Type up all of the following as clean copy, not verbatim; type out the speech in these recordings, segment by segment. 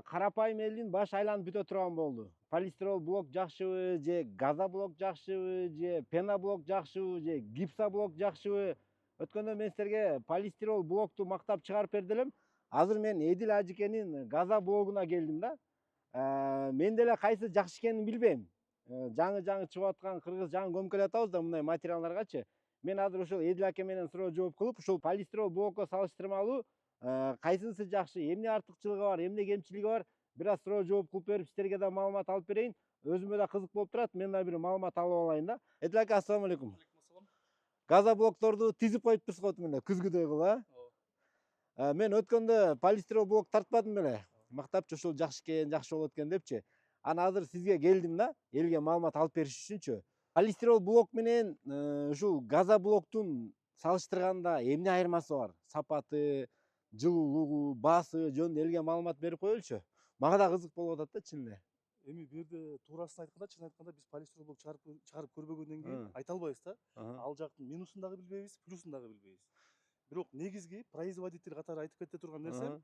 карапайым элдин башы айланып бүтө турган болду. Полистирол блок жакшыбы же газоблок жакшыбы же пеноблок жакшыбы же гипсоблок жакшыбы? Өткөндө мен силерге полистирол блокту мактап чыгарып берди элем. Азыр мен Эдил ажыкенин газоблогуна келдим да. Мен деле кайсы жакшы экенин билбейм. Жаңы чыгып аткан кыргыз жаңы көмкөлөп атабыз да мындай материалдаргачы. Мен азыр ошол Эдил аке менен суроо жооп кылып, ушул полистирол блокко салыштырмалуу кайсынысы жакшы, эмне артыкчылыгы бар, эмне кемчилиги бар, бир аз суроо жооп кылып берип, силерге да маалымат алып берейин. Өзүмө да кызык болуп турат, мен да бир маалымат алып алайын да. Эдил аке, ассалам алейкум. Газоблокторду тизип коюп турсуз го мына күзгүдөй кылып, мен өткөндө полистирол блок тартпадым беле. Мактапчы ушул жакшы экен, жакшы болот экен депчи. Ана азыр сизге келдим да, элге маалымат алып бериш үчүнчү. Полистирол блок менен ушул газоблоктун салыштырганда эмне айырмасы бар? Сапаты, жылуулугу, баасы жөнүндө элге маалымат берип коелучу. Мага да кызык болуп атат да чын эле. Эми бул жерде туурасын айтканда, чын айтканда биз полистирол блок чыгарып көрбөгөндөн кийин айта албайбыз да. Ал жактын минусун дагы билбейбиз, плюсун дагы билбейбиз. Бирок негизги производитель катары айтып кете турган нерсем,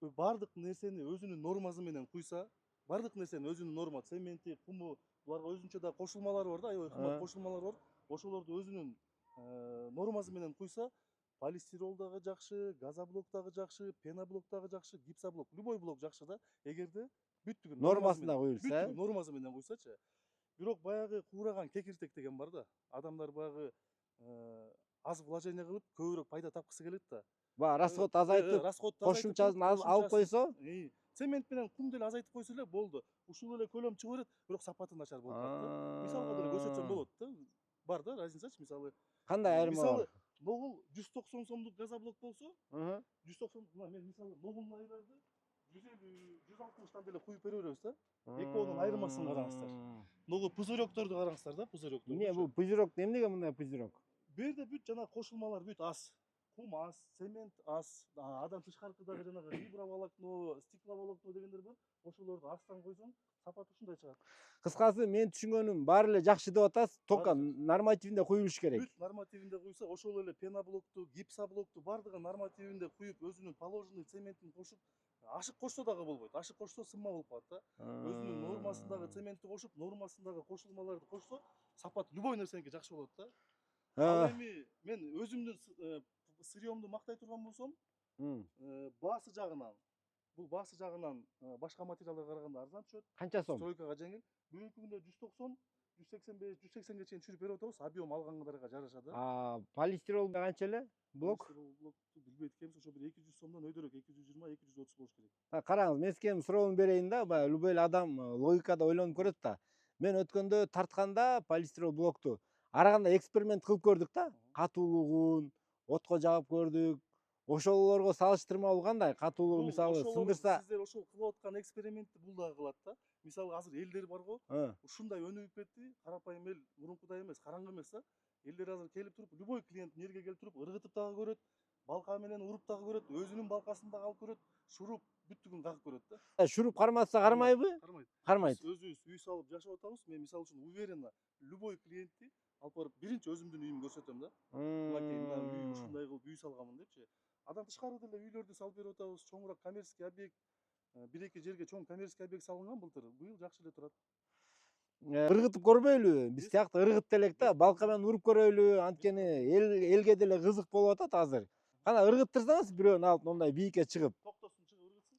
бардык нерсени өзүнүн нормасы менен куйса, бардык нерсенин өзүнүн норма, цементи, куму, буларга өзүнчө да кошулмалары бар да, аябай кымбат кошулмалары бар. Ошолорду өзүнүн нормасы менен куйса, полистирол дагы жакшы, газоблок дагы жакшы, пеноблок дагы жакшы, гипсоблок, любой блок жакшы да. Эгерде бүттүгүн Нормасында куюлса, бүттүгүн нормасы менен куйсачы. Бирок баягы куураган кекиртек деген бар да. Адамдар баягы аз вложение кылып, көбүрөөк пайда тапкысы келет да. расход азайтып, кошумчасын алып койсо, цемент менен кум деле азайтып койсо эле болду. Ушул эле көлөм чыгып берет, бирок сапаты начар болуп калат да. Мисалга деле көрсөтсөм болот да. Бар да разницачы, мисалы. кандай айырма бар? Мисалы, ногул 190 сомдук газоблок болсо, 190, мен мисалы ногулнайларды 150-160 деле куюп бере беребиз да. Экөөнүн айырмасын караңыздар. Ногу пузырёкторду караңыздар да, пузырёкторду. Эмне бул пузырёк, эмнеге мындай пузырёк? Бу жерде бүт жана кошулмалар бүт аз. Кум аз, цемент аз, адан тышкаркыдагы жанагы фиброволокно, стекловолокно дегендер бар. Ошолорду астан койсоң, сапаты ушундай чыгат. Кыскасы, мен түшүнгөнүм баары эле жакшы деп атасыз, только нормативинде куюлуш керек. Бүт нормативинде куйса, ошол эле пеноблокту, гипсоблокту бардыгы нормативинде куюп, өзүнүн положенный цементин кошуп, ашык кошсо дагы болбойт. Ашык кошсо сынма болуп калат да. Өзүнүн нормасындагы цементти кошуп, нормасындагы кошулмаларды кошсо, сапат любой нерсеники жакшы болот да. Ал эми мен өзүмдүн сырьёмду мактай турган болсом, баасы жагынан, бул баасы жагынан башка материалдарга караганда арзан түшөт. Канча сом? Стройкага жеңил. Бүгүнкү күндө 190, 185, 180ге чейин түшүрүп берип атабыз, объем алгандарга жараша да. Полистирол канча эле? Блок? Полистирол блокту билбейт экенбиз, ошо бир 200 сомдон өйдөрөөк, 220, 230 болуш керек. Караңыз, мен сизге суроону берейин да, баягы любой эле адам логикада ойлонуп көрөт да. Мен өткөндө тартканда полистирол блокту ар кандай эксперимент кылып көрдүк да. Катуулугун, отко жагып көрдүк. Ошолорго салыштырмалуу кандай? Катуулугу мисалы сындырса, сиздер ошол кылып аткан экспериментти бул дагы кылат да. Мисалы азыр элдер бар го, ушундай өнүгүп кетти, карапайым эл мурункудай эмес, караңгы эмес да. Элдер азыр келип туруп, любой клиент жерге келип туруп, ыргытып дагы көрөт, балка менен уруп дагы көрөт, өзүнүн балкасын дагы алып көрөт, шуруп бүттүгүн кагып көрөт да. шуруп карматса кармайбы? Кармайт. Кармайт. Биз өзүбүз үй салып жашап атабыз. Мен мисалы үчүн уверенно любой клиентти алып барып биринчи өзүмдүн үйүмдү көрсөтөм да. Мынакей мына үй ушундай кылып үй салганмын депчи. Адан тышкары деле үйлөрдү салып берип атабыз. Чоңураак коммерческий объект, бир-эки жерге чоң коммерческий объект салынган былтыр. Быйыл жакшы эле турат. Ыргытып көрбөйлү? Биз тиякта ыргытып элек да, балка менен уруп көрөйлү, анткени элге деле кызык болуп атат азыр. Кана ыргыттырсаңыз бирөөнү алып мондай бийикке чыгып. Токтосун, чыгып ыргытсын.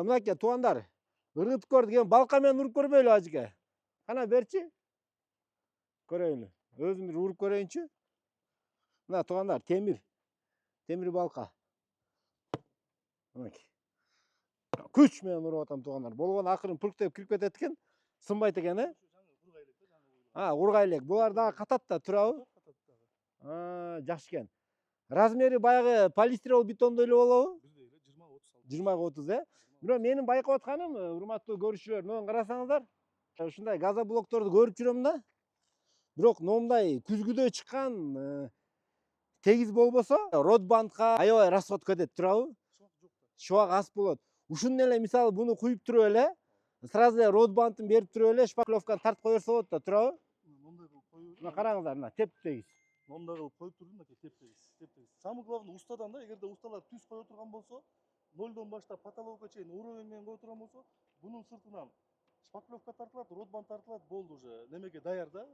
Мынакей туугандар, ыргытып көрдүк, эми балка менен уруп көрбөйлү ажыке? Кана берчи. Көрөйлү. Өзүм бир уруп көрөйүнчү. Мына туугандар, темир балка. Мынакей. Күч менен уруп атам туугандар. Болгону акырын пурктеп кирип кетет экен, сынбайт экен, ургай элек. Булар дагы катат да, турабы? Жакшы экен. Размери баягы полистирол бетондой эле болобу? Бирдей эле 20-30. 20-30, Бирок менин байкап атканым, урматтуу көрүүчүлөр, мына карасаңыздар, ушундай газоблокторду көрүп жүрөм да. Бирок момундай күзгүдөй чыккан тегиз болбосо, ротбандка аябай расход кетет, турабы? Шубак аз болот. Ушуну эле мисалы буну куюп туруп эле, сразу эле ротбандын берип туруп эле шпаклевканы тартып кое берсе болот да, турабы? Мондай кылып коюп Мына караңыздар, мына теп-тегиз. Мындай кылып коюп турдум, мынакей теп-тегиз. Самый главный устадан да, эгерде усталар түз кое турган болсо, нолдон баштап потолокко чейин уровень менен кое турган болсо, бунун сыртынан шпаклевка тартылат, ротбанд тартылат, болду уже. Немеге даяр да.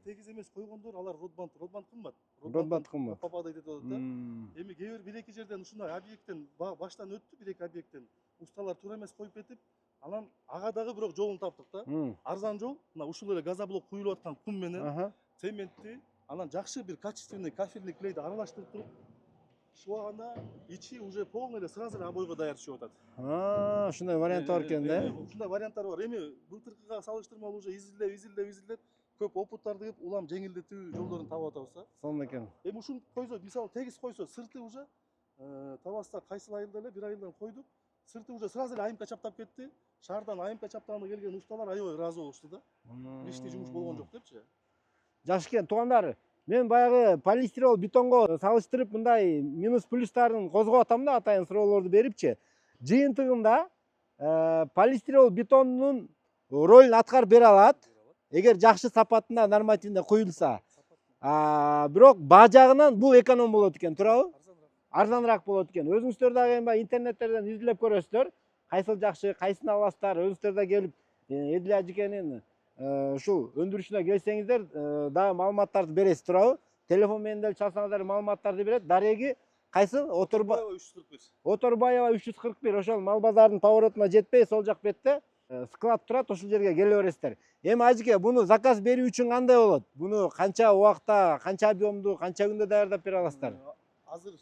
Тегиз эмес койгондор, алар ротбанд кымбат. Ротбанд кымбат. Попадать этип атат да. Эми кээ бир эки жерден ушундай объекттен баштан өттү, бир эки объекттен. Усталар туура эмес коюп кетип, анан ага дагы бирок жолун таптык да. Арзан жол, мына ушул эле газоблок куюлуп аткан кум менен цементти, анан жакшы бир качественный кафельный клейди аралаштырып туруп шуаганда ичи уже полный эле сразу эле обойго даяр түшүп атат. Ушундай вариант бар экен да. Ушундай варианттар бар. Эми былтыркыга салыштырмалуу уже изилдеп көп опыттарды кылып улам жеңилдетүү жолдорун таап атабыз да. Сонун экен. Эми ушун койсо, мисалы тегиз койсо, сырты уже табаста кайсыл айылда эле бир айылдан койдук. Сырты уже сразу эле айымка чаптап кетти. Шаардан айымка чаптаганы келген усталар аябай ыраазы болушту да. Лишний жумуш болгон жок депчи. Жакшы экен, туугандар. Мен баягы полистирол бетонго салыштырып мындай минус плюстарын козгоп атам да, атайын суроолорду берипчи. Жыйынтыгында полистирол бетондун ролун аткарып бере алат. Эгер жакшы сапатында, нормативинде коюлса. Бирок баа жагынан бул эконом болот экен, туурабы? Арзаныраак болот экен. Өзүңүздөр дагы эми интернеттерден изилдеп көрөсүздөр. Кайсыл жакшы, кайсын аласыздар, өзүңүздөр да келип Эдил ажекенин ушул өндүрүшүнө келсеңиздер, дагы маалыматтарды бересиз, туурабы? Телефон менен деле чалсаңыздар маалыматтарды берет. Дареги кайсыл? Оторбаева 341. Ошол мал базарынын поворотуна жетпей, сол жак бетте склад турат, ошол жерге келе бересиздер. Эми ажеке, буну заказ берүү үчүн кандай болот? Буну канча убакта, канча объемду, канча күндө даярдап бере аласыздар? Азыр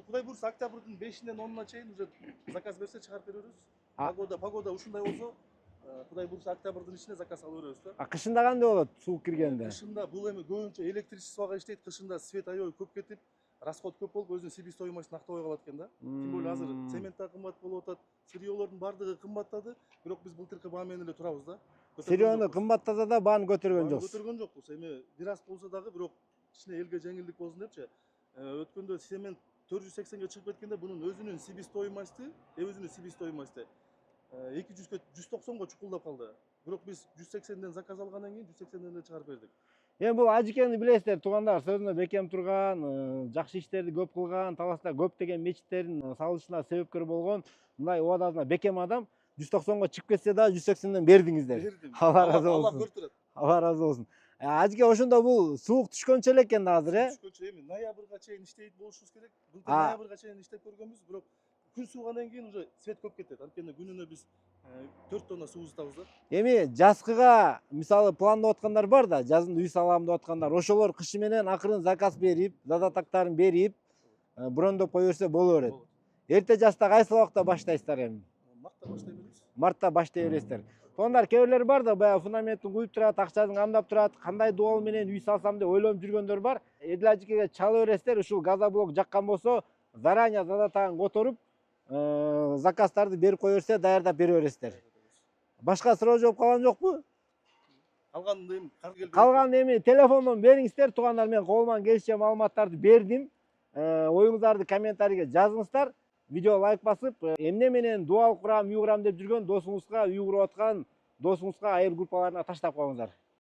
Кудай буйрса октябрдын 5-ден 10-на чейин уже заказ берсе чыгарып беребиз. Погода ушундай болсо, Кудай буйрса октябрдын ичинде заказ алып беребиз да. Кышында кандай болот, суук киргенде? Кышында бул эми көбүнчө электричествого иштейт, кышында свет аябай көп кетип, расход көп болуп, өзүнүн себестоимостун актабай калат экен да. Тем более азыр цемент да кымбат болуп атат, сырьёлордун баардыгы кымбаттады, бирок биз былтыркы баа менен эле турабыз да. Сырьёну кымбаттаса да бааны көтөргөн жоксуз. Көтөргөн жокпуз. Эми бир аз болсо дагы, бирок кичине элге жеңилдик болсун депчи. Өткөндө цемент 480-ге чыгып кеткенде бунун өзүнүн себестоимости 200-ге 190-го чукулдап калды. Бирок биз 180ден заказ алгандан кийин 180ден эле чыгарып бердик. Эми бул ажекени билесиздер, туугандар, сөзүнө бекем турган, жакшы иштерди көп кылган, Таласта көптөгөн мечиттердин салышына себепкер болгон мындай убадасына бекем адам 190-го чыгып кетсе да 180ден бердиңиздер. Алла разы болсун. Алла көртүрөт. Алла разы болсун. Ажеке, ошондо бул суук түшкөнчө эле экен азыр, Түшкөнчө эми ноябрга чейин иштейт болушубуз керек. Былтыр ноябрга чейин иштеп көргөнбүз, бирок күн суугандан кийин уже свет көп кетет. Анткени күнүнө биз 4 тонна суу узатабыз да. Эми жазгыга мисалы пландап аткандар бар да, жазында үй салам деп аткандар. Ошолор кышы менен акырын заказ берип, задатактарын берип, брондоп кое берсе боло берет. Эрте жазда кайсы убакта баштайсыздар эми? Мартта баштай беребиз. Мартта баштай бересиздер. Туугандар, кээ бирлер бар да, баягы фундаментин куюп турат, акчасын камдап турат, кандай дуал менен үй салсам деп ойлонуп жүргөндөр бар. Эдил ажекеге чала бересиздер, ушул газоблок жаккан болсо, заранее задатагын которуп, заказдарды берип кое берсе, даярдап бере бересиздер. Башка суроо жооп калган жокпу? Калган эми телефондон бериңиздер, туугандар, мен колуман келишинче маалыматтарды бердим. Оюңуздарды комментарийге жазыңыздар. Видео лайк басып, эмне менен дуал курам, үй курам деп жүргөн досуңузга, үй куруп аткан досуңузга айыл группаларына таштап коюңуздар.